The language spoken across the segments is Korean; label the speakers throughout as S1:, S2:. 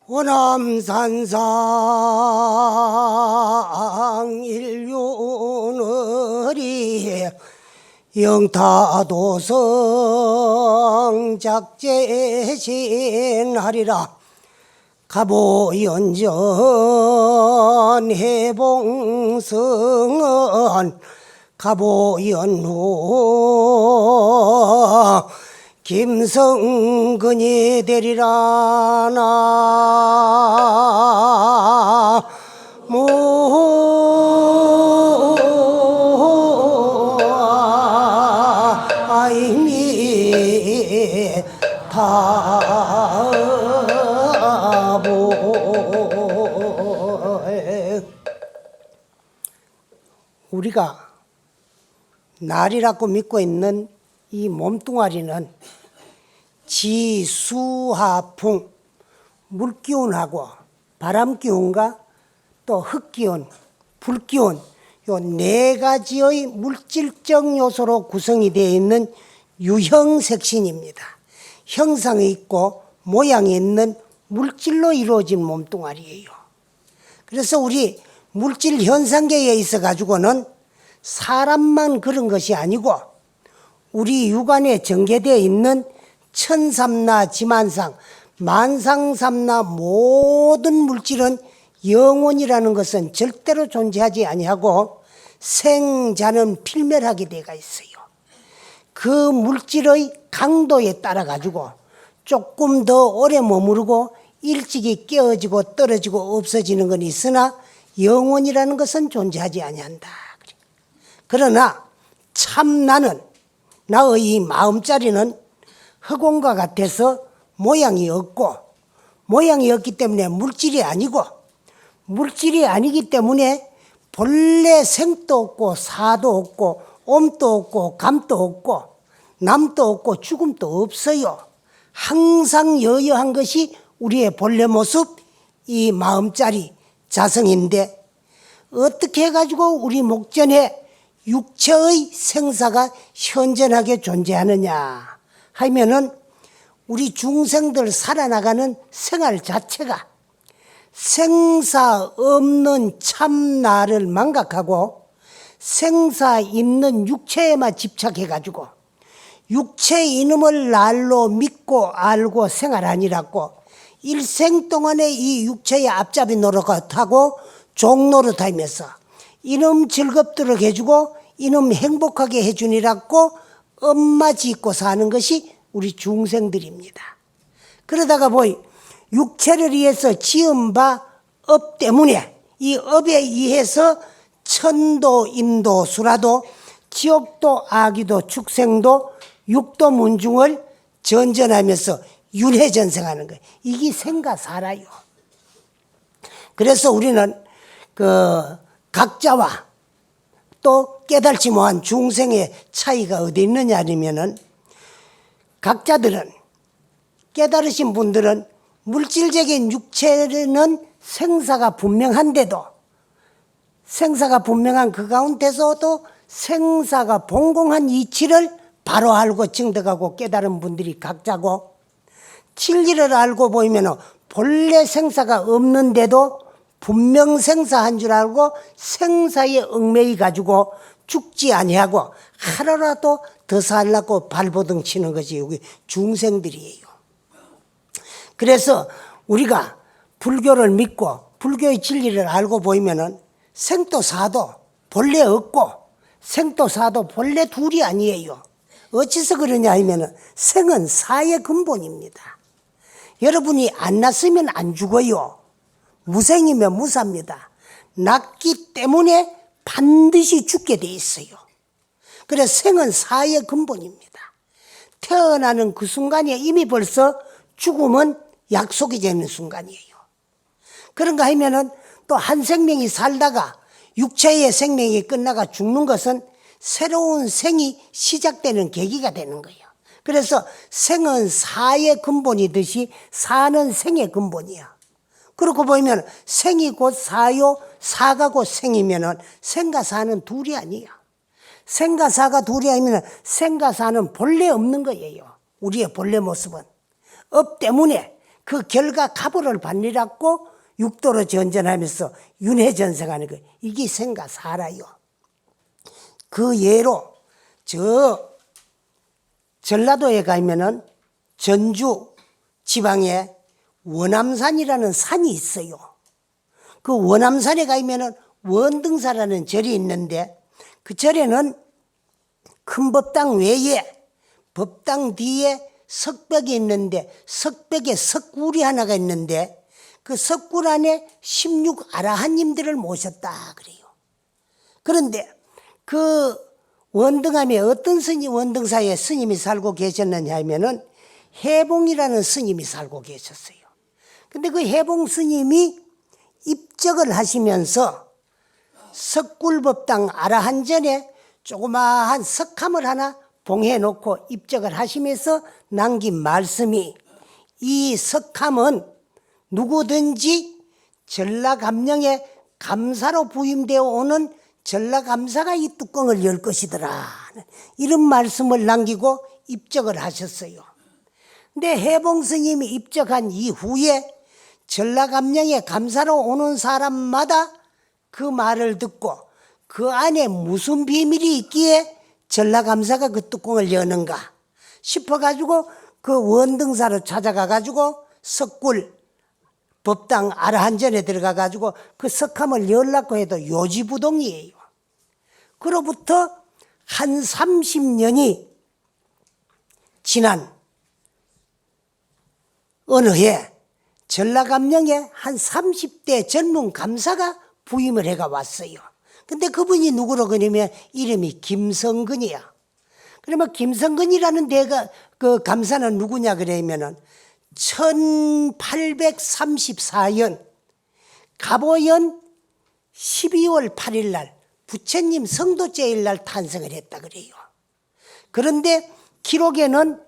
S1: 호남산상 일륜을이 영타도성 작제신하리라. 가보연전 해봉승은 가보연후 김성근이 되리라. 나무 아이미 타보. 우리가 날이라고 믿고 있는 이 몸뚱아리는 지수하풍, 물기운하고 바람기운과 또 흙기운, 불기운, 요 네 가지의 물질적 요소로 구성이 되어 있는 유형색신입니다. 형상이 있고 모양이 있는 물질로 이루어진 몸뚱아리예요. 그래서 우리 물질 현상계에 있어 가지고는 사람만 그런 것이 아니고 우리 육안에 전개되어 있는 천삼나 지만상, 만상삼나 모든 물질은 영원이라는 것은 절대로 존재하지 아니하고 생자는 필멸하게 되어 있어요. 그 물질의 강도에 따라 가지고 조금 더 오래 머무르고 일찍이 깨어지고 떨어지고 없어지는 건 있으나 영원이라는 것은 존재하지 아니한다. 그러나 참 나는, 나의 이 마음자리는 흑원과 같아서 모양이 없고, 모양이 없기 때문에 물질이 아니고, 물질이 아니기 때문에 본래 생도 없고 사도 없고 옴도 없고 감도 없고 남도 없고 죽음도 없어요. 항상 여여한 것이 우리의 본래 모습, 이 마음자리 자성인데 어떻게 해가지고 우리 목전에 육체의 생사가 현존하게 존재하느냐 하면은 우리 중생들 살아나가는 생활 자체가 생사 없는 참나를 망각하고 생사 있는 육체에만 집착해가지고 육체 이놈을 날로 믿고 알고 생활하니라고 일생 동안에 이 육체의 앞잡이 노릇하고 종노릇하면서 이놈 즐겁도록 해주고 이놈 행복하게 해주니라고 엄마 짓고 사는 것이 우리 중생들입니다. 그러다가 보이 육체를 위해서 지은 바 업 때문에 이 업에 의해서 천도, 인도, 수라도, 지옥도, 아기도, 축생도, 육도, 문중을 전전하면서 윤회전생하는 거예요. 이게 생가사라요. 그래서 우리는 각자와 또 깨달지 못한 중생의 차이가 어디 있느냐 하면은 각자들은 깨달으신 분들은 물질적인 육체는 생사가 분명한데도 생사가 분명한 그 가운데서도 생사가 봉공한 이치를 바로 알고 증득하고 깨달은 분들이 각자고 진리를 알고 보이면 본래 생사가 없는데도 분명 생사한 줄 알고 생사에 얽매이 가지고 죽지 아니하고 하루라도 더 살라고 발버둥 치는 것이 여기 중생들이에요. 그래서 우리가 불교를 믿고 불교의 진리를 알고 보이면은 생도 사도 본래 없고 생도 사도 본래 둘이 아니에요. 어째서 그러냐 하면은 생은 사의 근본입니다. 여러분이 안 났으면 안 죽어요. 무생이면 무사입니다. 났기 때문에 반드시 죽게 돼 있어요. 그래서 생은 사의 근본입니다. 태어나는 그 순간에 이미 벌써 죽음은 약속이 되는 순간이에요. 그런가 하면은 또 한 생명이 살다가 육체의 생명이 끝나가 죽는 것은 새로운 생이 시작되는 계기가 되는 거예요. 그래서 생은 사의 근본이듯이 사는 생의 근본이야. 그렇고 보면 생이 곧 사요, 사가 곧 생이면은 생과 사는 둘이 아니야. 생과 사가 둘이 아니면 생과 사는 본래 없는 거예요. 우리의 본래 모습은. 업 때문에 그 결과 가보를 받으라고 육도로 전전하면서 윤회전생하는 거예요. 이게 생과 사라요. 그 예로 전라도에 가면은 전주 지방에 원암산이라는 산이 있어요. 그 원암산에 가면은 원등사라는 절이 있는데 그 절에는 큰 법당 외에 법당 뒤에 석벽이 있는데 석벽에 석굴이 하나가 있는데 그 석굴 안에 16아라한님들을 모셨다 그래요. 그런데 그 원등암에 어떤 원등사에 스님이 살고 계셨느냐 하면은 해봉이라는 스님이 살고 계셨어요. 근데 그 해봉 스님이 입적을 하시면서 석굴법당 아라한전에 조그마한 석함을 하나 봉해 놓고 입적을 하시면서 남긴 말씀이 이 석함은 누구든지 전라감령의 감사로 부임되어 오는 전라감사가 이 뚜껑을 열 것이더라. 이런 말씀을 남기고 입적을 하셨어요. 근데 해봉 스님이 입적한 이후에 전라감령의 감사로 오는 사람마다 그 말을 듣고 그 안에 무슨 비밀이 있기에 전라감사가 그 뚜껑을 여는가 싶어가지고 그 원등사로 찾아가가지고 석굴 법당 아라한전에 들어가가지고 그 석함을 열라고 해도 요지부동이에요. 그로부터 한 30년이 지난 어느 해 전라감령에 한 30대 젊은 감사가 부임을 해가 왔어요. 근데 그분이 누구로 그러면 이름이 김성근이야. 그러면 김성근이라는 대가 그 감사는 누구냐 그러면은 1834년 갑오연 12월 8일 날 부처님 성도제일 날 탄생을 했다 그래요. 그런데 기록에는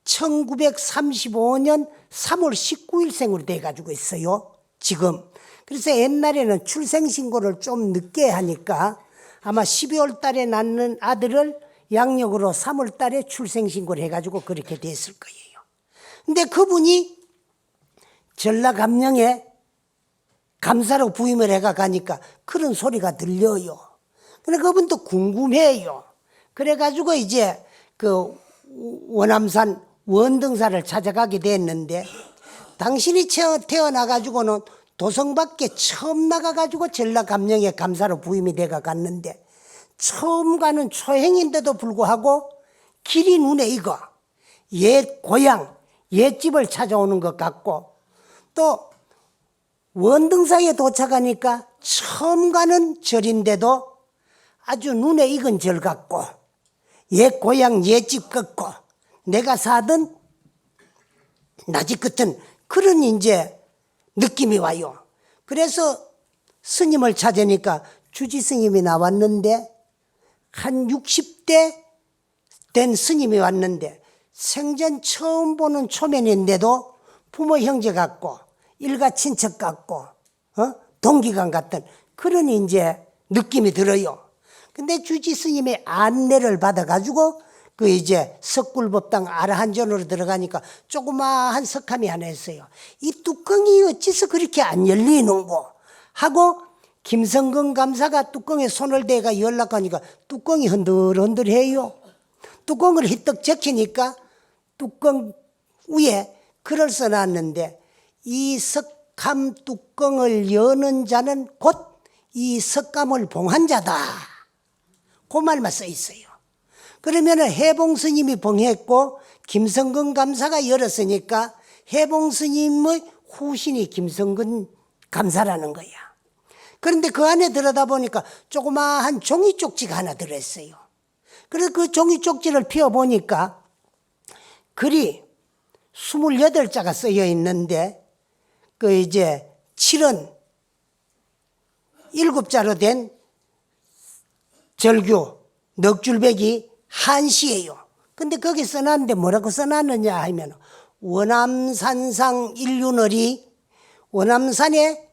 S1: 1935년 3월 19일생으로 돼가지고 있어요. 지금. 그래서 옛날에는 출생신고를 좀 늦게 하니까 아마 12월 달에 낳는 아들을 양력으로 3월 달에 출생신고를 해가지고 그렇게 됐을 거예요. 근데 그분이 전라감령에 감사로 부임을 해가 가니까 그런 소리가 들려요. 근데 그분도 궁금해요. 그래가지고 이제 그 원암산 원등사를 찾아가게 됐는데 당신이 태어나가지고는 도성 밖에 처음 나가가지고 전라감령에 감사로 부임이 돼가 갔는데 처음 가는 초행인데도 불구하고 길이 눈에 익어 옛 고향, 옛 집을 찾아오는 것 같고 또 원등사에 도착하니까 처음 가는 절인데도 아주 눈에 익은 절 같고 옛 고향, 옛 집 같고 내가 사던 나집 같은 그런 이제 느낌이 와요. 그래서 스님을 찾으니까 주지 스님이 나왔는데 한 60대 된 스님이 왔는데 생전 처음 보는 초면인데도 부모 형제 같고 일가 친척 같고 동기간 같은 그런 이제 느낌이 들어요. 근데 주지 스님의 안내를 받아가지고 그 이제 석굴법당 아라한전으로 들어가니까 조그마한 석함이 하나 있어요. 이 뚜껑이 어째서 그렇게 안 열리는고 하고 김성근 감사가 뚜껑에 손을 대가 열라고 하니까 뚜껑이 흔들흔들해요. 뚜껑을 휘떡 적히니까 뚜껑 위에 글을 써놨는데 이 석함 뚜껑을 여는 자는 곧 이 석감을 봉한 자다. 그 말만 써 있어요. 그러면 해봉 스님이 봉했고 김성근 감사가 열었으니까 해봉 스님의 후신이 김성근 감사라는 거야. 그런데 그 안에 들여다보니까 조그마한 종이 쪽지가 하나 들어있어요. 그래서 그 종이 쪽지를 펴보니까 글이 28자가 쓰여 있는데 그 이제 7은 7자로 된 절규 넉줄백이 한시예요. 근데 거기 써놨는데 뭐라고 써놨느냐 하면 원암산상 일륜월이 원암산에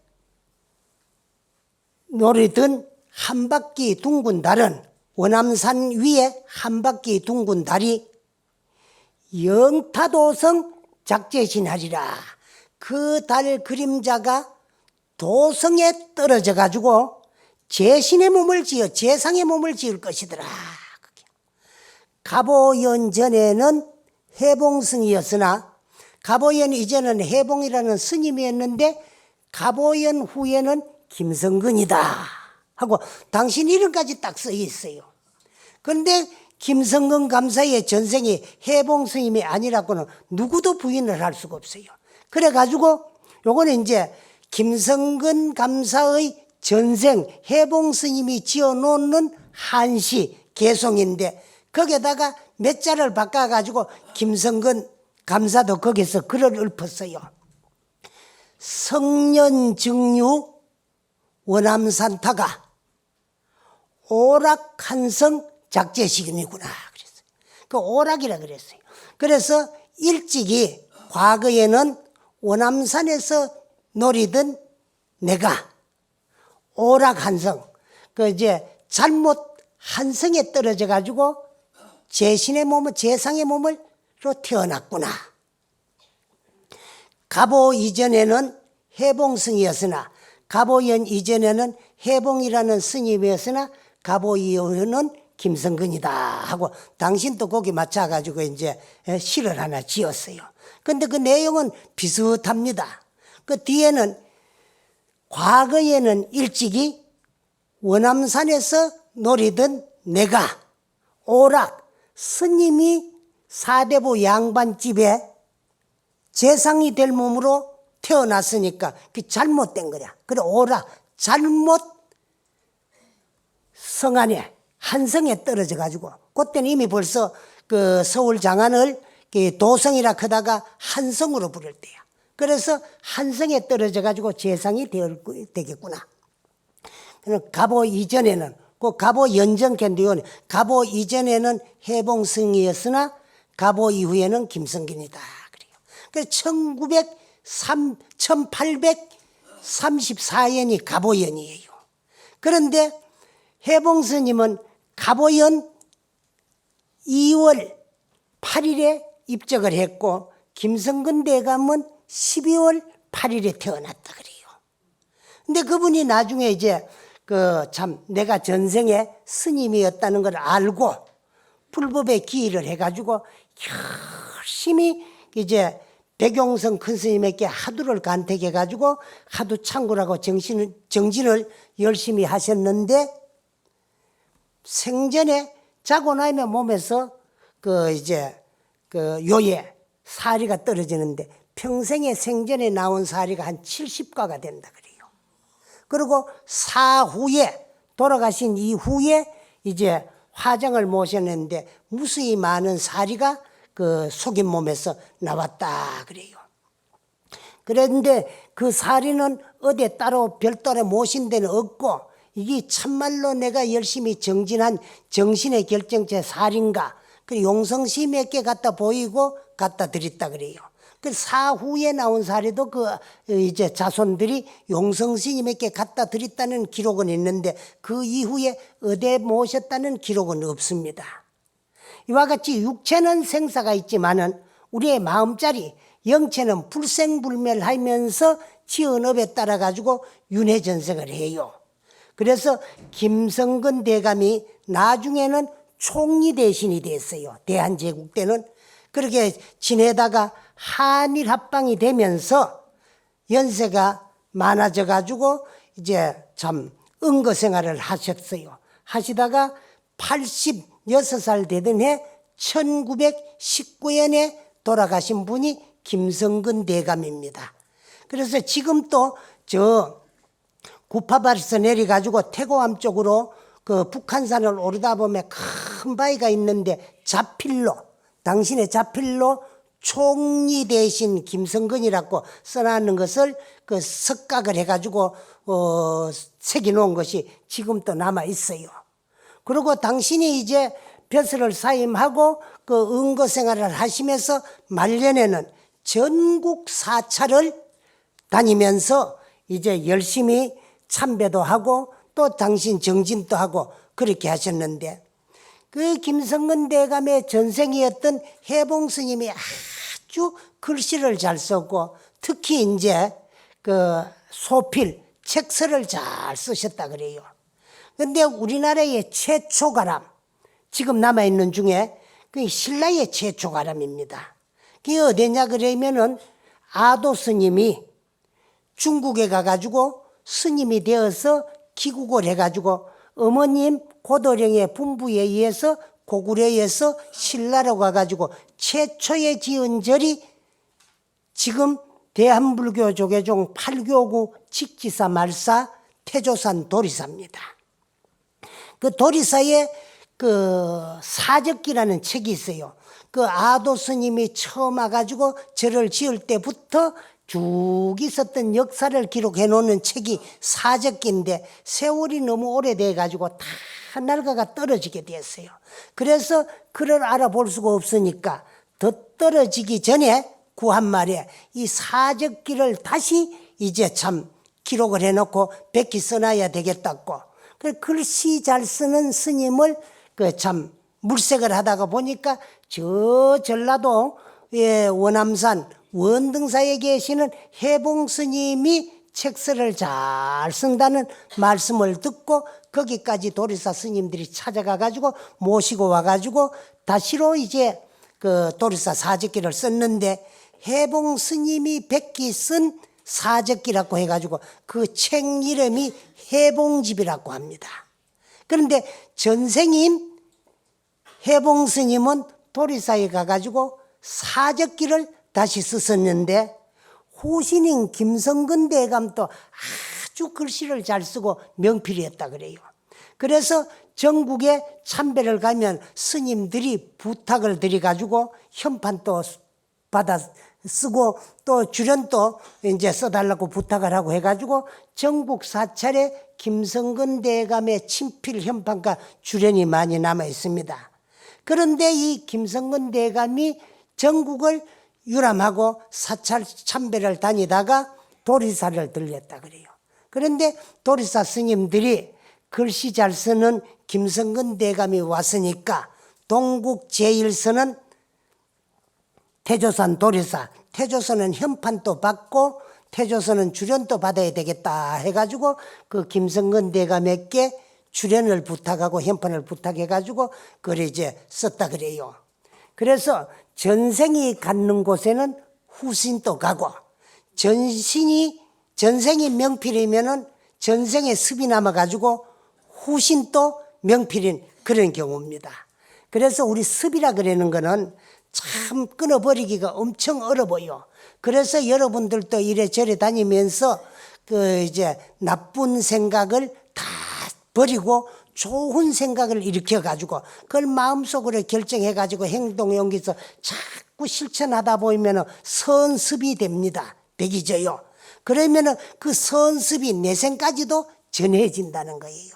S1: 노리던 한 바퀴 둥근 달은 원암산 위에 한 바퀴 둥근 달이 영타도성 작제신하리라. 그 달 그림자가 도성에 떨어져 가지고 제신의 몸을 지어 제상의 몸을 지을 것이더라. 가보연 전에는 해봉승이었으나 가보연 이전은 해봉이라는 스님이었는데 가보연 후에는 김성근이다 하고 당신 이름까지 딱 써 있어요. 그런데 김성근 감사의 전생이 해봉 스님이 아니라고는 누구도 부인을 할 수가 없어요. 그래가지고 요거는 이제 김성근 감사의 전생 해봉 스님이 지어놓는 한시 개송인데 거기에다가 몇 자를 바꿔가지고 김성근 감사도 거기서 글을 읊었어요. 성년증유 원암산타가 오락한성 작제시금이구나 그랬어요. 그 오락이라 그랬어요. 그래서 일찍이 과거에는 원암산에서 노리던 내가 오락한성, 그 이제 잘못 한성에 떨어져 가지고 제신의 몸을 제상의 몸으로 태어났구나. 가보 이전에는 해봉승이었으나 가보연 이전에는 해봉이라는 스님이었으나 가보 이후에는 김성근이다 하고 당신도 거기 맞춰가지고 이제 시를 하나 지었어요. 근데 그 내용은 비슷합니다. 그 뒤에는 과거에는 일찍이 원암산에서 노리던 내가 오락 스님이 사대부 양반집에 재상이 될 몸으로 태어났으니까 그 잘못된 거야. 그래 오락 잘못 성안에 한성에 떨어져 가지고 그때는 이미 벌써 그 서울 장안을 도성이라 하다가 한성으로 부를 때야. 그래서 한성에 떨어져 가지고 재상이 되겠구나. 가보 이전에는 그 가보 연정캔디온 가보 이전에는 해봉승이었으나 가보 이후에는 김성근이다 그래요. 그래서 1834년이 가보연이에요. 그런데 해봉스님은 가보연 2월 8일에 입적을 했고 김성근 대감은 12월 8일에 태어났다 그래요. 근데 그분이 나중에 이제 그 참 내가 전생에 스님이었다는 걸 알고 불법에 기일을 해가지고 열심히 이제 백용성 큰 스님에게 하두를 간택해가지고 하두 창구라고 정진을 열심히 하셨는데 생전에 자고 나면 몸에서 그 요에 사리가 떨어지는데 평생에 생전에 나온 사리가 한 70가가 된다 그래요. 그리고 사후에 돌아가신 이후에 이제 화장을 모셨는데 무수히 많은 사리가 그 속인 몸에서 나왔다 그래요. 그런데 그 사리는 어디 따로 별도로 모신 데는 없고 이게 참말로 내가 열심히 정진한 정신의 결정체 사리인가 그 용성스님에게 갖다 보이고 갖다 드렸다 그래요. 그 사후에 나온 사례도 그 이제 자손들이 용성스님에게 갖다 드렸다는 기록은 있는데 그 이후에 어디에 모셨다는 기록은 없습니다. 이와 같이 육체는 생사가 있지만은 우리의 마음자리 영체는 불생불멸하면서 지은 업에 따라 가지고 윤회전생을 해요. 그래서 김성근 대감이 나중에는 총리 대신이 됐어요. 대한제국 때는. 그렇게 지내다가 한일 합방이 되면서 연세가 많아져 가지고 이제 참 은거 생활을 하셨어요. 하시다가 86살 되던 해 1919년에 돌아가신 분이 김성근 대감입니다. 그래서 지금 또 저 구파발에서 내려가지고 태고암 쪽으로 그 북한산을 오르다 보면 큰 바위가 있는데 자필로 당신의 자필로 총리 대신 김성근이라고 써놨는 것을 그 석각을 해가지고 새겨놓은 것이 지금 또 남아 있어요. 그리고 당신이 이제 벼슬을 사임하고 그 은거 생활을 하시면서 말년에는 전국 사찰을 다니면서 이제 열심히 참배도 하고 또 당신 정진도 하고 그렇게 하셨는데, 그 김성근 대감의 전생이었던 해봉 스님이 아주 글씨를 잘 썼고, 특히 이제 그 소필, 책서를 잘 쓰셨다 그래요. 근데 우리나라의 최초 가람, 지금 남아있는 중에 그 신라의 최초 가람입니다. 그게 어디냐 그러면은 아도 스님이 중국에 가가지고 스님이 되어서 귀국을 해가지고 어머님 고도령의 분부에 의해서 고구려에서 신라로 가가지고 최초의 지은 절이 지금 대한불교 조계종 8교구 직지사 말사 태조산 도리사입니다. 그 도리사에 그 사적기라는 책이 있어요. 그 아도 스님이 처음 와가지고 절을 지을 때부터 쭉 있었던 역사를 기록해 놓는 책이 사적기인데 세월이 너무 오래돼 가지고 다 낡아가 떨어지게 됐어요. 그래서 그를 알아볼 수가 없으니까 더 떨어지기 전에 구한 말에 이 사적기를 다시 이제 참 기록을 해놓고 백기 써놔야 되겠다고. 그 글씨 잘 쓰는 스님을 그 참 물색을 하다가 보니까 저 전라도 원암산 원등사에 계시는 해봉 스님이 책서를 잘 쓴다는 말씀을 듣고 거기까지 도리사 스님들이 찾아가 가지고 모시고 와 가지고 다시로 이제 그 도리사 사적기를 썼는데 해봉 스님이 백기 쓴 사적기라고 해가지고 그 책 이름이 해봉집이라고 합니다. 그런데 전생인 해봉 스님은 도리사에 가가지고 사적기를 다시 썼었는데 후신인 김성근 대감도 아주 글씨를 잘 쓰고 명필이었다 그래요. 그래서 전국에 참배를 가면 스님들이 부탁을 드려가지고 현판도 받아 쓰고 또 주련도 이제 써달라고 부탁을 하고 해가지고 전국 사찰에 김성근 대감의 친필 현판과 주련이 많이 남아 있습니다. 그런데 이 김성근 대감이 전국을 유람하고 사찰 참배를 다니다가 도리사를 들렸다 그래요. 그런데 도리사 스님들이 글씨 잘 쓰는 김성근 대감이 왔으니까 동국 제1서는 태조산 도리사, 태조선은 현판도 받고 태조선은 주련도 받아야 되겠다 해가지고 그 김성근 대감에게 주련을 부탁하고 현판을 부탁해가지고 그걸 이제 썼다 그래요. 그래서 전생이 갖는 곳에는 후신도 가고 전생이 명필이면은 전생에 습이 남아가지고 후신도 명필인 그런 경우입니다. 그래서 우리 습이라 그러는 거는 참 끊어버리기가 엄청 어려워요. 그래서 여러분들도 이래저래 다니면서 그 이제 나쁜 생각을 다 버리고 좋은 생각을 일으켜가지고 그걸 마음속으로 결정해가지고 행동에 옮겨서 자꾸 실천하다 보면 선습이 됩니다. 백이져요. 그러면 그 선습이 내생까지도 전해진다는 거예요.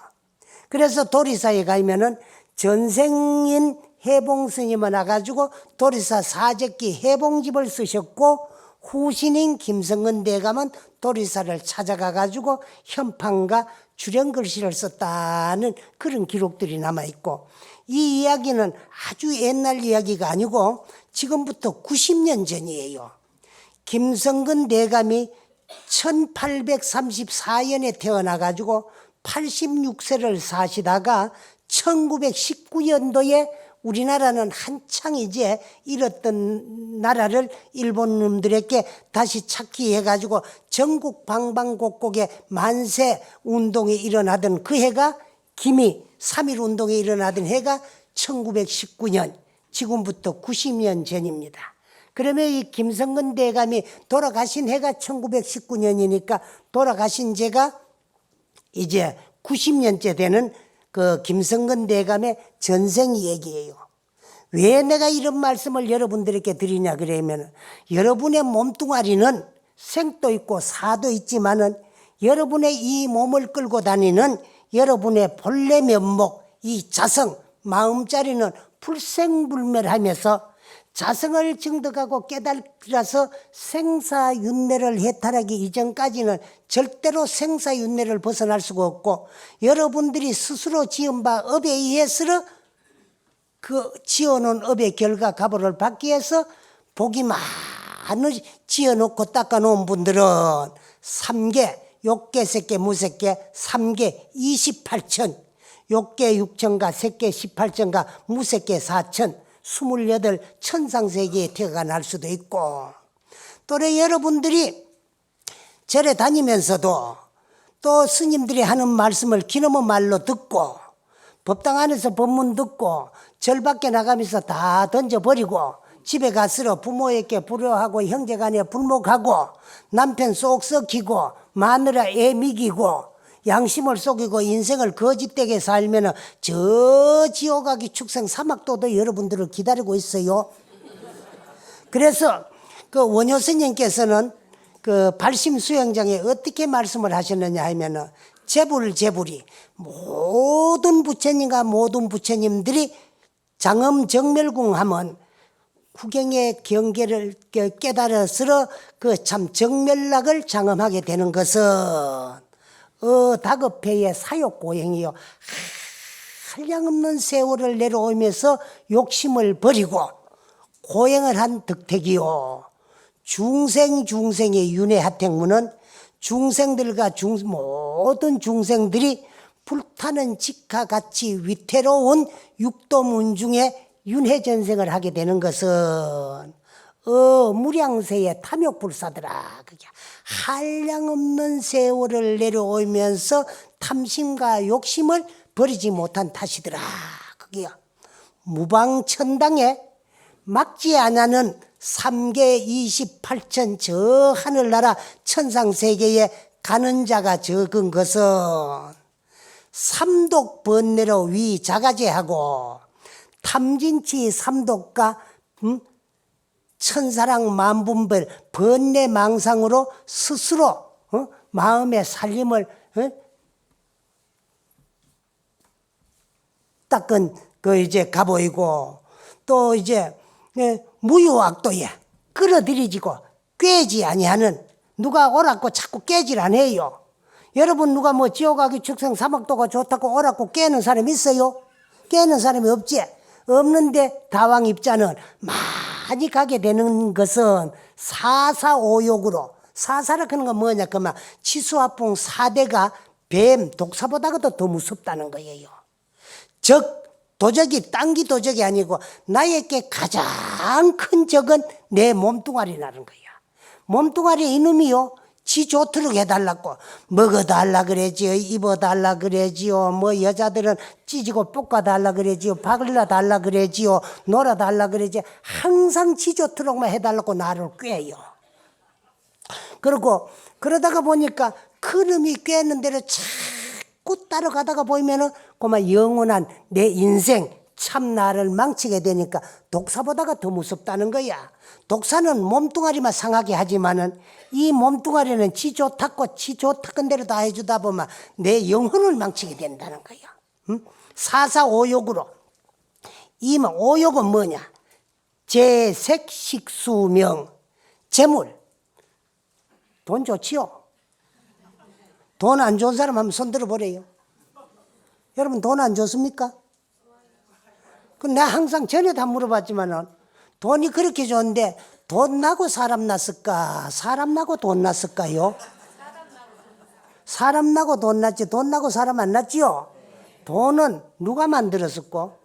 S1: 그래서 도리사에 가면은 전생인 해봉 스님을 와가지고 도리사 사적기 해봉집을 쓰셨고 후신인 김성근 대감은 도리사를 찾아가가지고 현판과 주련글씨를 썼다는 그런 기록들이 남아있고 이 이야기는 아주 옛날 이야기가 아니고 지금부터 90년 전이에요. 김성근 대감이 1834년에 태어나가지고 86세를 사시다가 1919년도에 우리나라는 한창 이제 잃었던 나라를 일본 놈들에게 다시 찾기 해가지고 전국 방방곡곡에 만세 운동이 일어나던 그 해가 기미 3.1 운동이 일어나던 해가 1919년, 지금부터 90년 전입니다. 그러면 이 김성근 대감이 돌아가신 해가 1919년이니까 돌아가신 제가 이제 90년째 되는 그 김성근 대감의 전생 얘기예요. 왜 내가 이런 말씀을 여러분들에게 드리냐 그러면 여러분의 몸뚱아리는 생도 있고 사도 있지만은 여러분의 이 몸을 끌고 다니는 여러분의 본래 면목, 이 자성, 마음자리는 불생불멸하면서 자성을 증득하고 깨달아서 생사윤회를 해탈하기 이전까지는 절대로 생사윤회를 벗어날 수가 없고, 여러분들이 스스로 지은 바 업에 의해서 그 지어놓은 업의 결과 값을 받기 위해서 복이 많은 지어놓고 닦아놓은 분들은 3개, 욕계, 색계, 무색계, 3개 28천, 욕계 6천가, 색계 18천가, 무색계 4천, 28 천상세계에 태어날 수도 있고, 또래 여러분들이 절에 다니면서도 또 스님들이 하는 말씀을 기놈의 말로 듣고, 법당 안에서 법문 듣고 절 밖에 나가면서 다 던져버리고 집에 가서 부모에게 불효하고 형제간에 불목하고 남편 쏙 썩히고 마누라 애 미기고 양심을 속이고 인생을 거짓되게 살면 저 지옥아기 축생 사막도도 여러분들을 기다리고 있어요. 그래서 그 원효 스님께서는 그 발심수영장에 어떻게 말씀을 하셨느냐 하면은, 재불이 모든 부처님과 모든 부처님들이 장엄정멸궁 하면 후경의 경계를 깨달아서 그 참 정멸락을 장엄하게 되는 것은 다급해의 사욕고행이요, 한량없는 세월을 내려오면서 욕심을 버리고 고행을 한 덕택이요, 중생의 윤회하택문은 중생들과 모든 중생들이 불타는 직화 같이 위태로운 육도문 중에 윤회전생을 하게 되는 것은 무량세의 탐욕불사더라. 그게 한량없는 세월을 내려오면서 탐심과 욕심을 버리지 못한 탓이더라. 그게 무방천당에 막지 않는 3계 28천 저 하늘나라 천상세계에 가는 자가 적은 것은 삼독 번뇌로 위자가제하고 탐진치 삼독과 천사랑 만분별 번뇌 망상으로 스스로 마음의 살림을 닦은 그 이제 가보이고, 또 이제 무유악도에 끌어들이지고 꿰지 아니하는, 누가 오라고 자꾸 깨질 안 해요. 여러분 누가 뭐 지옥아기 축생 사막도가 좋다고 오라고 깨는 사람 있어요? 깨는 사람이 없지. 없는데 다왕 입자는 많이 가게 되는 것은 사사오욕으로, 사사라 그런 건 뭐냐 그러면 치수화풍 4대가 뱀 독사보다도 더 무섭다는 거예요. 즉 도적이 딴기 도적이 아니고 나에게 가장 큰 적은 내 몸뚱아리라는 거야. 몸뚱아리 이놈이요, 지 좋도록 해달라고 먹어달라 그러지요, 입어달라 그러지요, 뭐 여자들은 찌지고 볶아달라 그러지요, 박을러달라 그러지요, 놀아달라 그러지요. 항상 지 좋도록만 해달라고 나를 꾀요. 그리고 그러다가 보니까 그 놈이 꾀는 대로 자꾸 따라가다가 보이면은 그만 영원한 내 인생 참 나를 망치게 되니까 독사보다가 더 무섭다는 거야. 독사는 몸뚱아리만 상하게 하지만은 이 몸뚱아리는 지 좋다고 지 좋다건 대로 다 해주다 보면 내 영혼을 망치게 된다는 거야. 사사오욕으로. 이 오욕은 뭐냐? 재색 식수명 재물. 돈 좋지요? 돈 안 좋은 사람 한번 손 들어보래요. 여러분 돈 안 좋습니까? 내가 항상 전에도 한 물어봤지만은 돈이 그렇게 좋은데 돈 나고 사람 났을까? 사람 나고 돈 났을까요? 사람 나고 돈 났지 돈 나고 사람 안 났지요? 돈은 누가 만들었었고?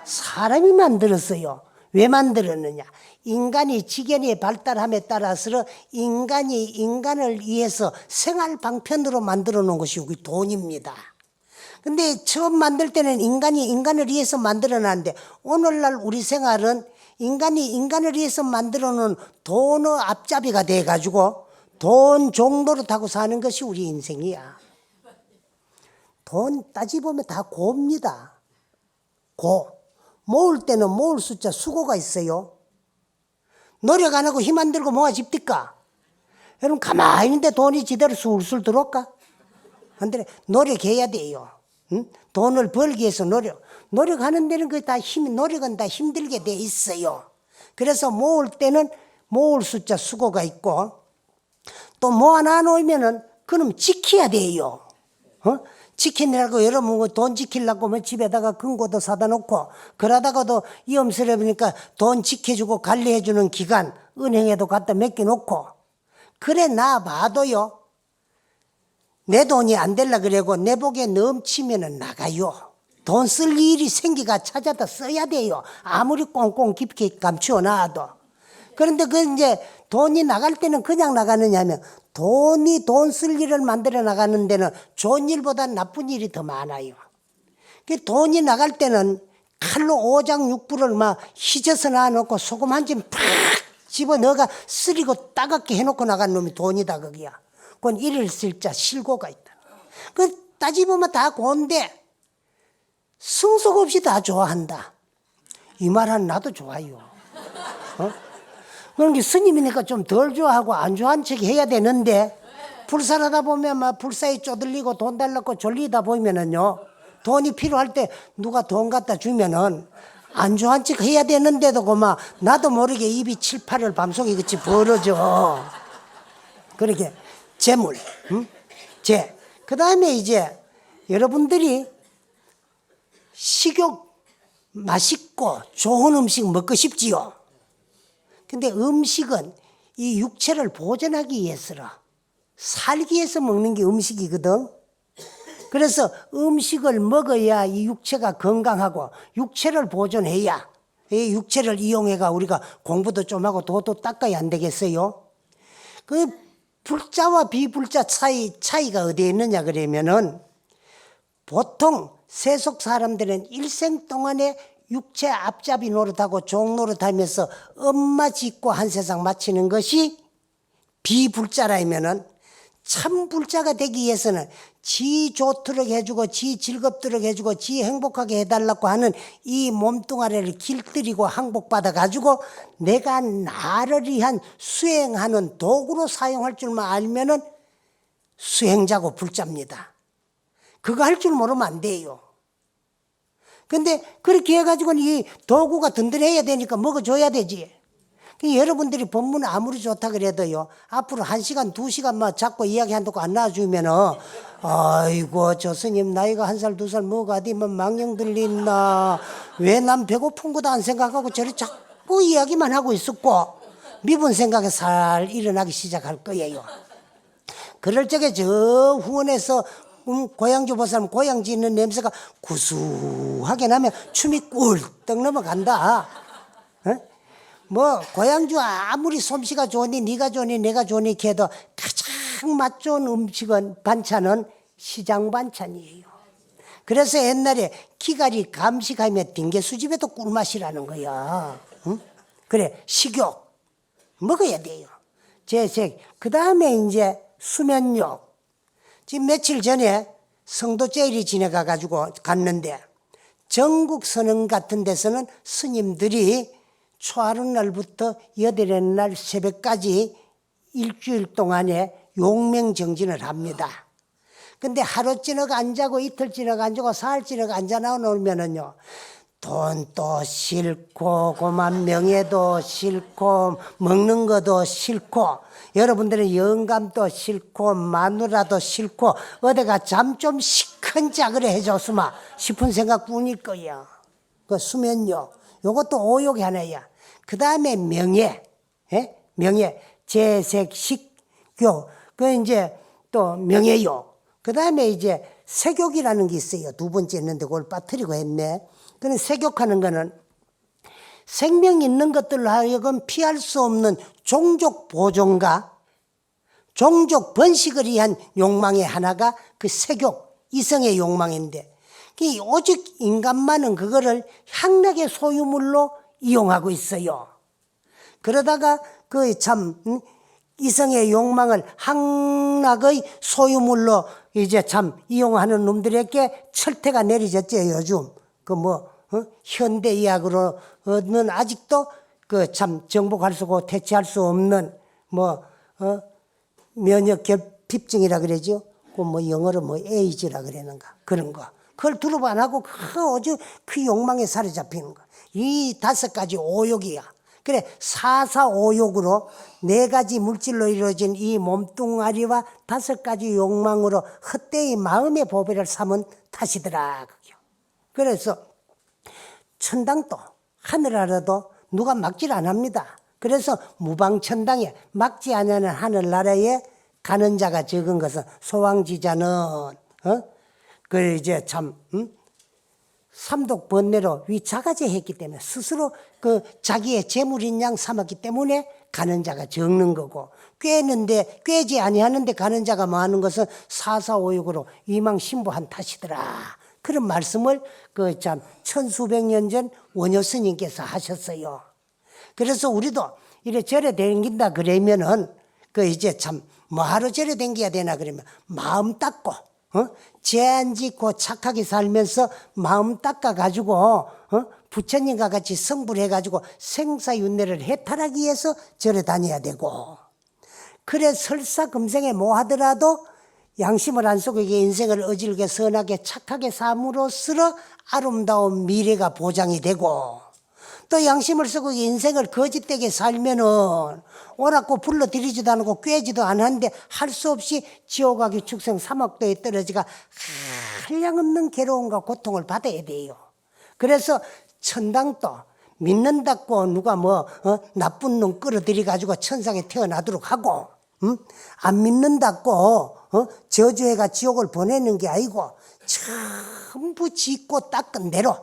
S1: 사람이 만들었어요. 왜 만들었느냐? 인간이 지견이 발달함에 따라서 인간이 인간을 위해서 생활 방편으로 만들어 놓은 것이 우리 돈입니다. 근데 처음 만들 때는 인간이 인간을 위해서 만들어 놨는데 오늘날 우리 생활은 인간이 인간을 위해서 만들어 놓은 돈의 앞잡이가 돼 가지고 돈 정도로 타고 사는 것이 우리 인생이야. 돈 따지보면 다 고입니다. 고. 모을 때는 모을 숫자 수고가 있어요. 노력 안 하고 힘 안 들고 뭐가 집니까? 여러분 가만히 있는데 돈이 지대로 술술 들어올까? 안 돼. 노력해야 돼요. 응? 돈을 벌기 위해서 노력하는 데는 그 다 노력은 다 힘들게 돼 있어요. 그래서 모을 때는 모을 숫자 수고가 있고 또 모아놔 놓으면은 그놈 지켜야 돼요. 지키느라고 여러분 돈 지키려고 뭐 집에다가 금고도 사다 놓고 그러다가도 위험스러우니까 돈 지켜주고 관리해주는 기관 은행에도 갖다 맡겨놓고 그래 나 봐도요. 내 돈이 안 될라 그러고 내 복에 넘치면은 나가요. 돈 쓸 일이 생기가 찾아다 써야 돼요. 아무리 꽁꽁 깊게 감추어 놔도. 그런데 그 이제 돈이 나갈 때는 그냥 나가느냐 하면 돈이 돈 쓸 일을 만들어 나가는 데는 좋은 일보다 나쁜 일이 더 많아요. 그 돈이 나갈 때는 칼로 오장육부를 막 휘저서 놔놓고 소금 한 줌 팍 집어넣어가 쓰리고 따갑게 해놓고 나간 놈이 돈이다 거기야. 그건 일을 쓸 자 실고가 있다. 그 따지보면 다 고운데 승속 없이 다 좋아한다. 이 말은 나도 좋아요. 그런 게 스님이니까 좀 덜 좋아하고 안 좋아한 척 해야 되는데 불살하다 보면 막 불사에 쪼들리고 돈 달라고 졸리다 보면은요 돈이 필요할 때 누가 돈 갖다 주면은 안 좋아한 척 해야 되는데도 그막 나도 모르게 입이 7, 8을 밤송이 같이 벌어져. 그렇게 재물, 그 다음에 이제 여러분들이 식욕 맛있고 좋은 음식 먹고 싶지요. 근데 음식은 이 육체를 보존하기 위해서라. 살기 위해서 먹는 게 음식이거든. 그래서 음식을 먹어야 이 육체가 건강하고 육체를 보존해야 이 육체를 이용해가 우리가 공부도 좀 하고 도도 닦아야 안 되겠어요. 그 불자와 비불자 차이가 어디에 있느냐 그러면은 보통 세속 사람들은 일생 동안에 육체 앞잡이 노릇하고 종 노릇하면서 엄마 짓고 한 세상 마치는 것이 비불자라면은 참 불자가 되기 위해서는 지 좋도록 해주고 지 즐겁도록 해주고 지 행복하게 해달라고 하는 이 몸뚱아리를 길들이고 항복받아 가지고 내가 나를 위한 수행하는 도구로 사용할 줄만 알면은 수행자고 불자입니다. 그거 할 줄 모르면 안 돼요. 근데 그렇게 해가지고는 이 도구가 든든해야 되니까 먹어줘야 되지. 여러분들이 법문 아무리 좋다 그래도요 앞으로 1시간 2시간만 자꾸 이야기한다고 안 나와주면은 아이고 저 스님 나이가 1살 2살 뭐가 되면 망령 들린다. 왜 난 배고픈 거도 안 생각하고 저리 자꾸 이야기만 하고 있었고 미분 생각에 살 일어나기 시작할 거예요. 그럴 적에 저 후원에서 고향주 보사람 고향지 있는 냄새가 구수하게 나면 춤이 꿀떡 넘어간다. 뭐 고향주 아무리 솜씨가 좋으니 네가 좋으니 내가 좋으니 해도 가장 맛 좋은 음식은 반찬은 시장 반찬이에요. 그래서 옛날에 기가리 감식하면 딩게수집에도 꿀맛이라는 거야. 그래 식욕 먹어야 돼요. 재색 그 다음에 이제 수면욕. 지금 며칠 전에 성도제일이 지나가 가지고 갔는데 전국 선언 같은 데서는 스님들이 초하루 날부터 여덟의 날 새벽까지 일주일 동안에 용맹정진을 합니다. 근데 하루 찌너가 안 자고 이틀 찌너가 안 자고 사흘 찌너가 앉아 나오면은요 돈도 싫고 고만 명예도 싫고 먹는 것도 싫고 여러분들은 영감도 싫고 마누라도 싫고 어디가 잠 좀 시큰자그래 해줬으마 싶은 생각뿐일 거야. 그 수면요 요것도 오욕이 하나야. 그 다음에 명예, 명예, 재색, 식교, 그 이제 또 명예욕. 그 다음에 이제 세욕이라는 게 있어요. 두 번째 있는데 그걸 빠뜨리고 했네. 그는 세욕하는 거는 생명 있는 것들로 하여금 피할 수 없는 종족 보존과 종족 번식을 위한 욕망의 하나가 그 세욕, 이성의 욕망인데 오직 인간만은 그거를 향락의 소유물로 이용하고 있어요. 그러다가 그 참 이성의 욕망을 향락의 소유물로 이제 참 이용하는 놈들에게 철퇴가 내려졌죠. 요즘 그 현대의학으로는 아직도 그 참 정복할 수 없고 퇴치할 수 없는 면역 결핍증이라 그러죠. 그 영어로 에이즈라 그러는가 그런 거. 그걸 두렵 안 하고 오직 그 욕망에 사로잡히는 거. 이 5가지 오욕이야. 그래, 사사오욕으로 4가지 물질로 이루어진 이 몸뚱아리와 5가지 욕망으로 헛되이 마음의 보배를 삼은 탓이더라. 그래서 천당도 하늘나라도 누가 막질 안 합니다. 그래서 무방천당에 막지 않는 하늘나라에 가는 자가 적은 것은 소왕지자는 그 이제 참 삼독 번뇌로 위자가제했기 때문에 스스로 그 자기의 재물인 양 삼았기 때문에 가는 자가 적는 거고, 꿰는데 꿰지 아니하는데 가는 자가 많은 것은 사사오욕으로 이망신부한 탓이더라. 그런 말씀을 그 참 천수백 년 전 원효 스님께서 하셨어요. 그래서 우리도 이래 절에 댕긴다 그러면은 그 이제 참 뭐하러 절에 댕겨야 되나 그러면 마음 닦고 죄 안 짓고 착하게 살면서 마음 닦아가지고 부처님과 같이 성불해가지고 생사윤회를 해탈하기 위해서 절에 다녀야 되고, 그래 설사 금생에 뭐 하더라도 양심을 안 속이게 인생을 어질게 선하게 착하게 삶으로써 아름다운 미래가 보장이 되고, 또 양심을 쓰고 인생을 거짓되게 살면은 오라고 불러들이지도 않고 꿰지도 않았는데 할 수 없이 지옥하기 축생 사막도에 떨어지가 한량없는 괴로움과 고통을 받아야 돼요. 그래서 천당도 믿는다고 누가 나쁜 놈 끌어들이 가지고 천상에 태어나도록 하고, 안 믿는다고 저주해가 지옥을 보내는 게 아니고 전부 짓고 닦은 대로,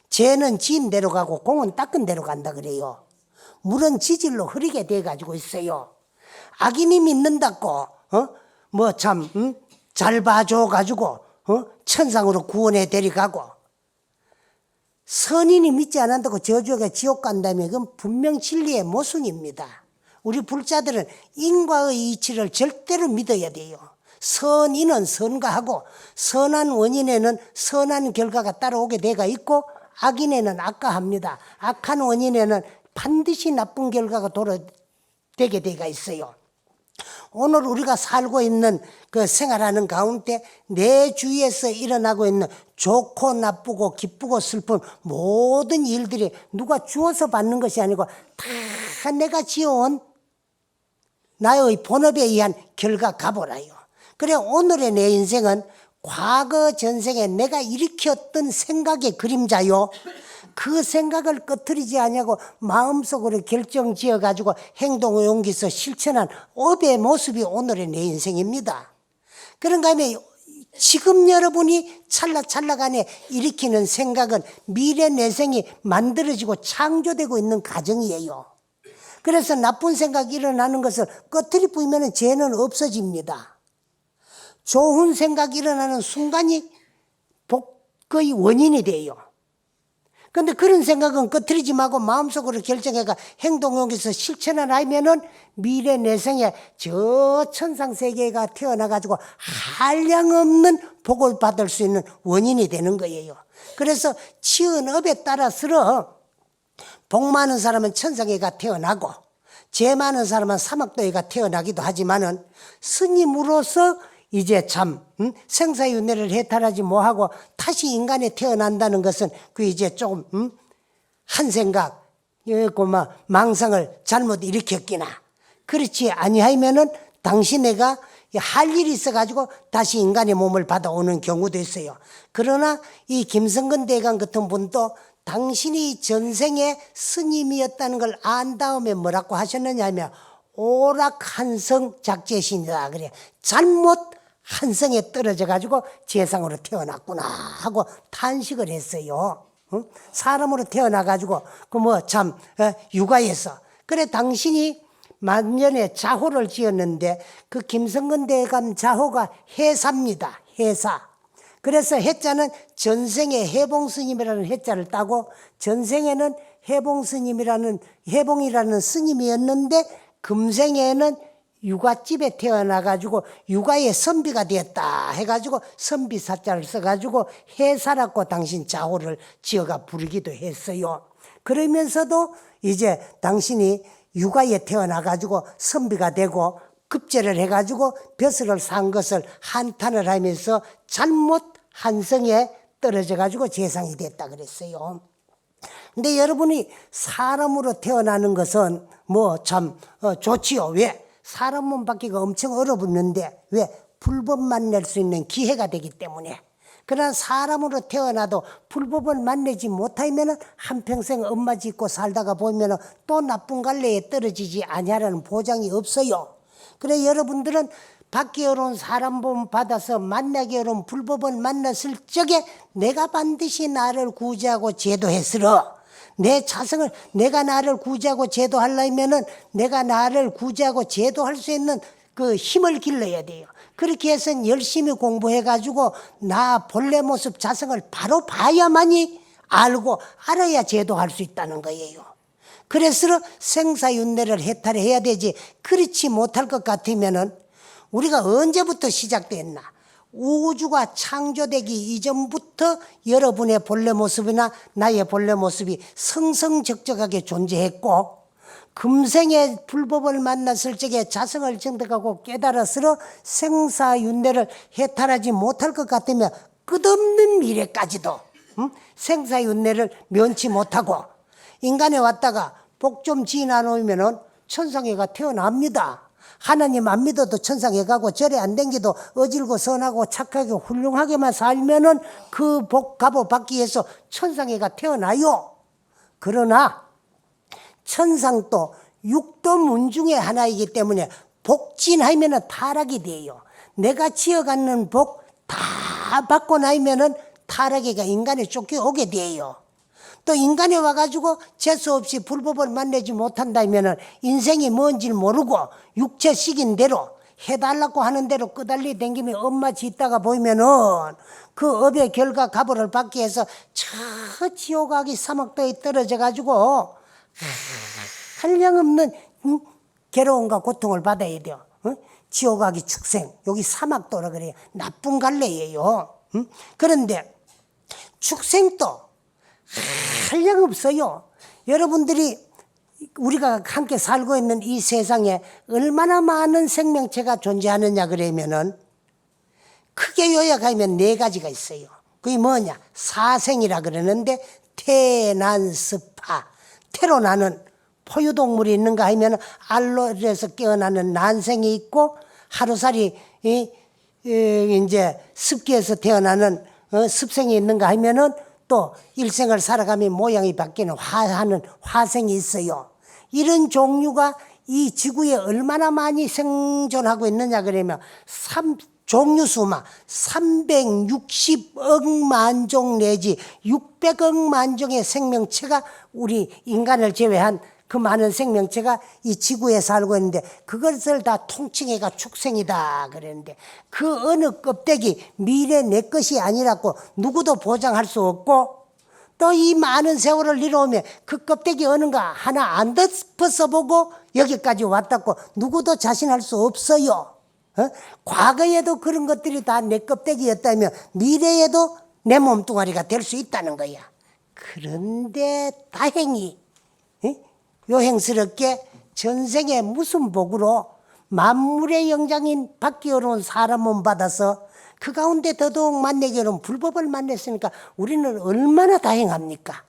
S1: 죄는 지은 대로 가고 공은 닦은 대로 간다 그래요. 물은 지질로 흐리게 돼 가지고 있어요. 악인이 믿는다고 잘 봐줘 가지고 천상으로 구원해 데려가고, 선인이 믿지 않는다고 저주가 지옥 간다면 그건 분명 진리의 모순입니다. 우리 불자들은 인과의 이치를 절대로 믿어야 돼요. 선인은 선가하고 선한 원인에는 선한 결과가 따라오게 돼가 있고, 악인에는 악가합니다. 악한 원인에는 반드시 나쁜 결과가 되게 돼가 있어요. 오늘 우리가 살고 있는 그 생활하는 가운데 내 주위에서 일어나고 있는 좋고 나쁘고 기쁘고 슬픈 모든 일들이 누가 주어서 받는 것이 아니고 다 내가 지어온 나의 본업에 의한 결과 가보라요. 그래, 오늘의 내 인생은 과거 전생에 내가 일으켰던 생각의 그림자요. 그 생각을 꺼트리지 아니하고 마음속으로 결정 지어가지고 행동을 옮겨서 실천한 업의 모습이 오늘의 내 인생입니다. 그런가 하면 지금 여러분이 찰나찰나간에 일으키는 생각은 미래 내생이 만들어지고 창조되고 있는 과정이에요. 그래서 나쁜 생각이 일어나는 것을 꺼트리 뿌리면 죄는 없어집니다. 좋은 생각이 일어나는 순간이 복의 원인이 돼요. 그런데 그런 생각은 꺼트리지 말고 마음속으로 결정해가 행동을 옮겨서 실천을 하면은 미래 내생에 저 천상세계가 태어나가지고 한량없는 복을 받을 수 있는 원인이 되는 거예요. 그래서 지은 업에 따라서 복 많은 사람은 천상에가 태어나고 죄 많은 사람은 사막도에가 태어나기도 하지만은 스님으로서 이제 참 생사윤회를 해탈하지 뭐하고 다시 인간에 태어난다는 것은 그 이제 조금 한 생각 망상을 잘못 일으켰기나, 그렇지 아니하면은 당신애가 할 일이 있어가지고 다시 인간의 몸을 받아오는 경우도 있어요. 그러나 이 김성근 대감 같은 분도 당신이 전생에 스님이었다는 걸 안 다음에 뭐라고 하셨느냐 하면 오락한성 작제신이다 그래. 잘못 한성에 떨어져 가지고 재상으로 태어났구나 하고 탄식을 했어요. 사람으로 태어나 가지고 육아에서. 그래, 당신이 만년에 자호를 지었는데 그 김성근 대감 자호가 해사입니다. 해사. 그래서 해자는 전생에 해봉스님이라는 해자를 따고 전생에는 해봉이라는 스님이었는데 금생에는 육아집에 태어나가지고 육아의 선비가 되었다 해가지고 선비사자를 써가지고 해사라고 당신 자호를 지어가 부르기도 했어요. 그러면서도 이제 당신이 육아에 태어나가지고 선비가 되고 급제를 해가지고 벼슬을 산 것을 한탄을 하면서 잘못 한성에 떨어져가지고 재상이 됐다 그랬어요. 근데 여러분이 사람으로 태어나는 것은 뭐 참 좋지요. 왜? 사람 몸 받기가 엄청 얼어붙는데 왜? 불법 만날 수 있는 기회가 되기 때문에. 그러나 사람으로 태어나도 불법을 만나지 못하면 한평생 엄마 짓고 살다가 보면 또 나쁜 갈래에 떨어지지 아니하라는 보장이 없어요. 그래 여러분들은 받기 어려운 사람 본 받아서 만나기 어려운 불법을 만났을 적에 내가 반드시 나를 구제하고 제도했으러 내 자성을 내가 나를 구제하고 제도하려면은 내가 나를 구제하고 제도할 수 있는 그 힘을 길러야 돼요. 그렇게 해서 열심히 공부해가지고 나 본래 모습 자성을 바로 봐야만이 알고 알아야 제도할 수 있다는 거예요. 그래서 생사윤회를 해탈해야 되지. 그렇지 못할 것 같으면은 우리가 언제부터 시작됐나? 우주가 창조되기 이전부터 여러분의 본래 모습이나 나의 본래 모습이 성성적적하게 존재했고 금생에 불법을 만났을 적에 자성을 정득하고 깨달았으러 생사윤회를 해탈하지 못할 것 같으면 끝없는 미래까지도 생사윤회를 면치 못하고 인간에 왔다가 복 좀 지나 놓으면 천상회가 태어납니다. 하나님 안 믿어도 천상에 가고 절에 안 댕기도 어질고 선하고 착하게 훌륭하게만 살면은 그 복 값을 받기 위해서 천상회가 태어나요. 그러나 천상도 육도 문 중에 하나이기 때문에 복진하면은 타락이 돼요. 내가 지어가는 복 다 받고 나면은 타락이가 인간에 쫓겨오게 돼요. 또 인간에 와가지고 재수 없이 불법을 만나지 못한다면은 인생이 뭔지 모르고 육체식인 대로 해달라고 하는 대로 끄달리 댕기며 엄마 짓다가 보이면은 그 업의 결과 가보를 받기 위해서 저 지옥아기 사막도에 떨어져가지고 한량없는 괴로움과 고통을 받아야 돼요. 지옥아기 축생, 여기 사막도라 그래요. 나쁜 갈래예요. 그런데 축생도 한량없어요. 여러분들이 우리가 함께 살고 있는 이 세상에 얼마나 많은 생명체가 존재하느냐 그러면은 크게 요약하면 네 가지가 있어요. 그게 뭐냐? 사생이라 그러는데 태난습하, 태로 나는 포유동물이 있는가 하면 알로에서 깨어나는 난생이 있고 하루살이 이제 습기에서 태어나는 습생이 있는가 하면은 또 일생을 살아가면 모양이 바뀌는 화하는 화생이 있어요. 이런 종류가 이 지구에 얼마나 많이 생존하고 있느냐 그러면 종류수만 360억 만종 내지 600억 만종의 생명체가 우리 인간을 제외한 그 많은 생명체가 이 지구에 살고 있는데 그것을 다 통칭해가 축생이다 그랬는데 그 어느 껍데기 미래 내 것이 아니라고 누구도 보장할 수 없고 또 이 많은 세월을 이뤄오면 그 껍데기 어느가 하나 안 덮어서 보고 여기까지 왔다고 누구도 자신할 수 없어요. 과거에도 그런 것들이 다 내 껍데기였다면 미래에도 내 몸뚱아리가 될 수 있다는 거야. 그런데 다행히 요행스럽게 전생에 무슨 복으로 만물의 영장인 받기 어려운 사람 몸 받아서 그 가운데 더더욱 만나기 어려운 불법을 만났으니까 우리는 얼마나 다행합니까?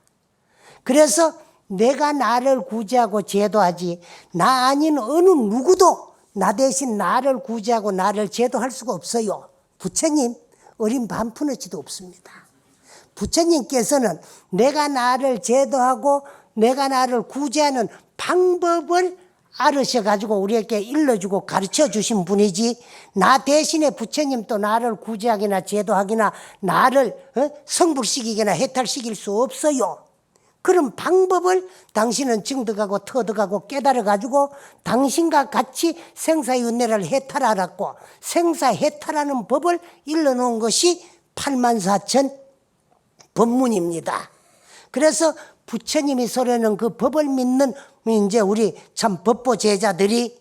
S1: 그래서 내가 나를 구제하고 제도하지 나 아닌 어느 누구도 나 대신 나를 구제하고 나를 제도할 수가 없어요. 부처님 어린 반푼어치도 없습니다. 부처님께서는 내가 나를 제도하고 내가 나를 구제하는 방법을 알으셔가지고 우리에게 일러주고 가르쳐 주신 분이지 나 대신에 부처님도 나를 구제하기나 제도하기나 나를 성불시키기나 해탈시킬 수 없어요. 그런 방법을 당신은 증득하고 터득하고 깨달아가지고 당신과 같이 생사윤회를 해탈하라고 생사해탈하는 법을 일러놓은 것이 84,000 법문입니다. 그래서 부처님이 소리하는 그 법을 믿는 이제 우리 참 법보 제자들이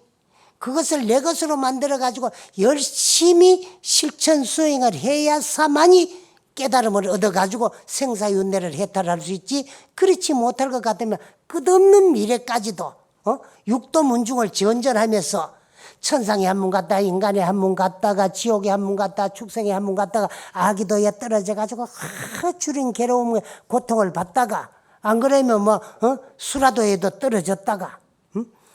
S1: 그것을 내 것으로 만들어가지고 열심히 실천 수행을 해야사만이 깨달음을 얻어가지고 생사윤회를 해탈할 수 있지 그렇지 못할 것 같으면 끝없는 미래까지도 육도 문중을 전전하면서 천상에 한 문 갔다가 인간에 한 문 갔다가 지옥에 한 문 갔다가 축생에 한 문 갔다가 아기도에 떨어져가지고 주린 괴로움에 고통을 받다가 안 그러면 뭐 수라도에도 떨어졌다가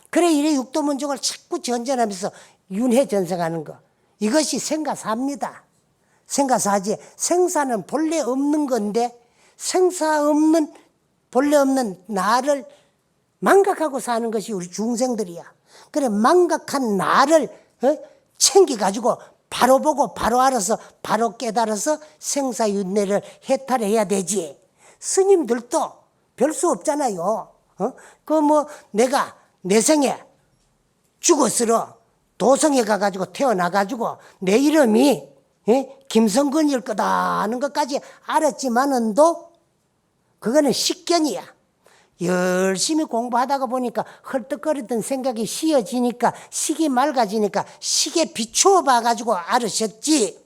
S1: 그래 이래 육도문중을 자꾸 전전하면서 윤회 전생하는 거, 이것이 생사입니다. 생사지. 생사는 본래 없는 건데 본래 없는 나를 망각하고 사는 것이 우리 중생들이야. 그래 망각한 나를 챙겨가지고 바로 보고 바로 알아서 바로 깨달아서 생사윤회를 해탈해야 되지. 스님들도 별 수 없잖아요. 그 뭐 내가 내 생에 죽었으러 도성에 가가지고 태어나가지고 내 이름이 김성근일 거다 하는 것까지 알았지만은도 그거는 식견이야. 열심히 공부하다가 보니까 헐떡거리던 생각이 쉬어지니까 식이 맑아지니까 식에 비추어 봐가지고 알으셨지.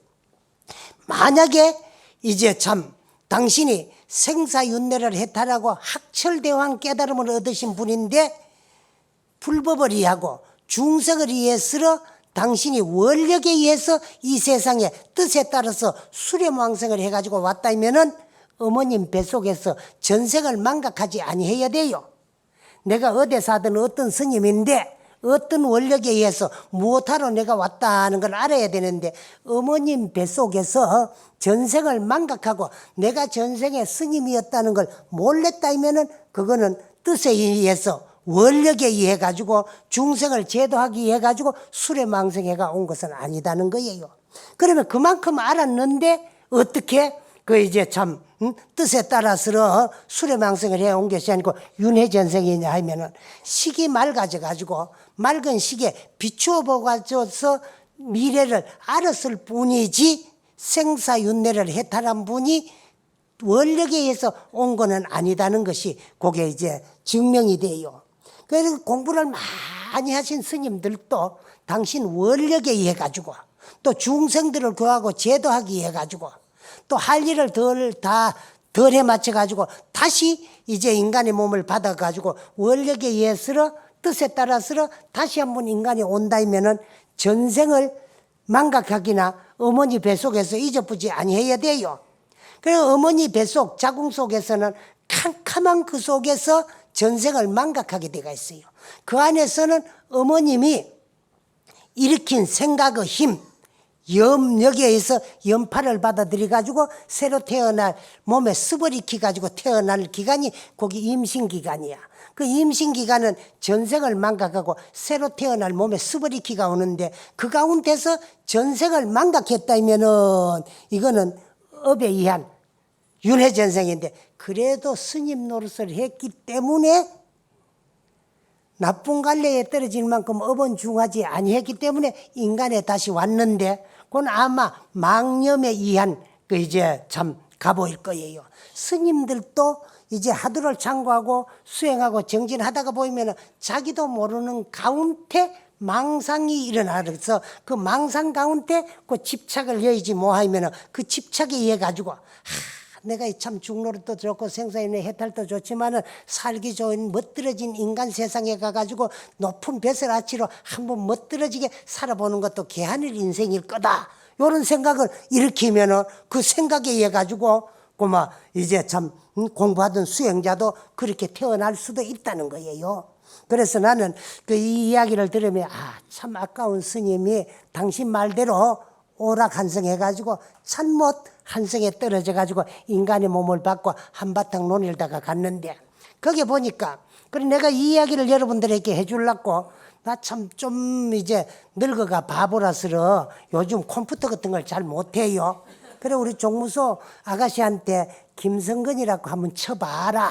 S1: 만약에 이제 참 당신이 생사윤회를 해탈하고 학철대왕 깨달음을 얻으신 분인데 불법을 이해하고 중생을 이해해서 당신이 원력에 의해서 이 세상의 뜻에 따라서 수렴왕생을 해가지고 왔다면은 어머님 뱃속에서 전생을 망각하지 아니해야 돼요. 내가 어디 사든 어떤 스님인데 어떤 원력에 의해서 무엇하러 내가 왔다는 걸 알아야 되는데 어머님 뱃속에서 전생을 망각하고 내가 전생의 스님이었다는 걸 몰랐다면은 그거는 뜻에 의해서 원력에 의해 가지고 중생을 제도하기 위해 가지고 수레망생해가 온 것은 아니다는 거예요. 그러면 그만큼 알았는데 어떻게 그 이제 참 뜻에 따라서 수레망생을 해온 것이 아니고 윤회전생이냐 하면은 식이 맑아져 가지고 맑은 식에 비추어 보고서 미래를 알았을 뿐이지 생사윤회를 해탈한 분이 원력에 의해서 온 거는 아니다는 것이 그게 이제 증명이 돼요. 그래서 공부를 많이 하신 스님들도 당신 원력에 의해 가지고 또 중생들을 교하고 제도하기 위해 가지고 또 할 일을 덜 해맞춰 가지고 다시 이제 인간의 몸을 받아 가지고 원력에 의해서 뜻에 따라서 다시 한번 인간이 온다면은 전생을 망각하기나 어머니 뱃속에서 잊어보지 아니해야 돼요. 그래서 어머니 뱃속 자궁 속에서는 캄캄한 그 속에서 전생을 망각하게 되어 있어요. 그 안에서는 어머님이 일으킨 생각의 힘, 염력에 의해서 연파를 받아들여 가지고 새로 태어날 몸에 습을 익히 가지고 태어날 기간이 거기 임신기간이야. 그 임신기간은 전생을 망각하고 새로 태어날 몸에 습을 익히가 오는데 그 가운데서 전생을 망각했다면은 이거는 업에 의한 윤회전생인데 그래도 스님 노릇을 했기 때문에 나쁜 갈래에 떨어질 만큼 업은 중하지 아니했기 때문에 인간에 다시 왔는데 그건 아마 망념에 의한 그 이제 참 가보일 거예요. 스님들도 이제 하두를 참고하고 수행하고 정진하다가 보이면 자기도 모르는 가운데 망상이 일어나서 그 망상 가운데 그 집착을 여의지 뭐하면 그 집착에 의해 가지고 내가 참 중노릇도 좋고 생사윤회 해탈도 좋지만은 살기 좋은 멋들어진 인간 세상에 가가지고 높은 뱃을 아치로 한번 멋들어지게 살아보는 것도 개한일 인생일 거다. 이런 생각을 일으키면은 그 생각에 의해 가지고 고마 이제 참 공부하던 수행자도 그렇게 태어날 수도 있다는 거예요. 그래서 나는 그 이 이야기를 들으면 참 아까운 스님이 당신 말대로 오락한성해가지고 참못 한성에 떨어져가지고 인간의 몸을 받고 한바탕 논일다가 갔는데 거기 보니까 그래 내가 이 이야기를 여러분들에게 해주려고 나 참 좀 이제 늙어가 바보라서 요즘 컴퓨터 같은 걸 잘 못해요. 그래 우리 종무소 아가씨한테 김성근이라고 한번 쳐봐라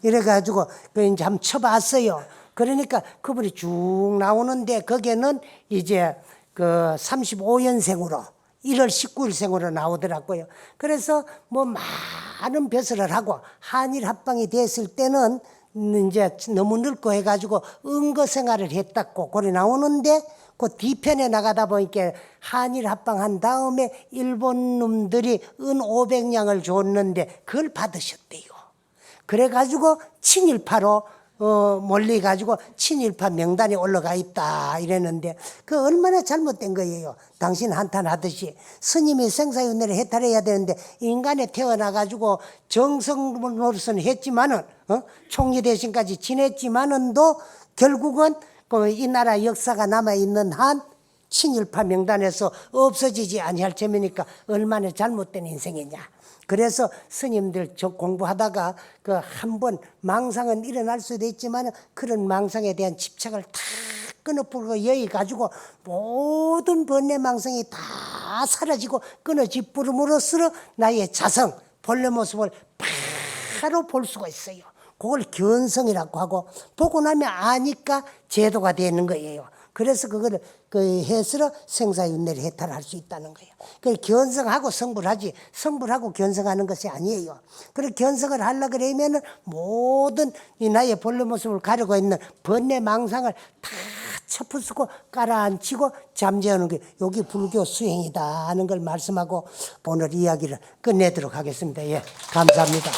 S1: 이래가지고 그 이제 한번 쳐봤어요. 그러니까 그분이 쭉 나오는데 거기에는 이제 그 35년생으로 1월 19일생으로 나오더라고요. 그래서 뭐 많은 벼슬을 하고 한일 합방이 됐을 때는 이제 너무 늙고 해가지고 은거 생활을 했다고 그래 나오는데 그 뒤편에 나가다 보니까 한일 합방한 다음에 일본 놈들이 은 500냥을 줬는데 그걸 받으셨대요. 그래가지고 친일파로 몰리 가지고 친일파 명단에 올라가 있다 이랬는데 그 얼마나 잘못된 거예요. 당신 한탄하듯이 스님이 생사윤회를 해탈해야 되는데 인간에 태어나 가지고 정성으로서는 했지만은 총리 대신까지 지냈지만은도 결국은 이 나라 역사가 남아 있는 한 친일파 명단에서 없어지지 아니할 점이니까 얼마나 잘못된 인생이냐. 그래서 스님들 공부하다가 그 한 번 망상은 일어날 수도 있지만 그런 망상에 대한 집착을 다 끊어버리고 여기 가지고 모든 번뇌 망상이 다 사라지고 끊어지 부름으로써 나의 자성 본래 모습을 바로 볼 수가 있어요. 그걸 견성이라고 하고 보고 나면 아니까 제도가 되는 거예요. 그래서 그거를 해서 생사윤회를 해탈할 수 있다는 거예요. 그걸 견성하고 성불하지 성불하고 견성하는 것이 아니에요. 그걸 견성을 하려고 그러면은 모든 이 나의 본래 모습을 가리고 있는 번뇌 망상을 다 쳐부수고 깔아앉히고 잠재우는 게 여기 불교 수행이다 하는 걸 말씀하고 오늘 이야기를 끝내도록 하겠습니다. 예, 감사합니다.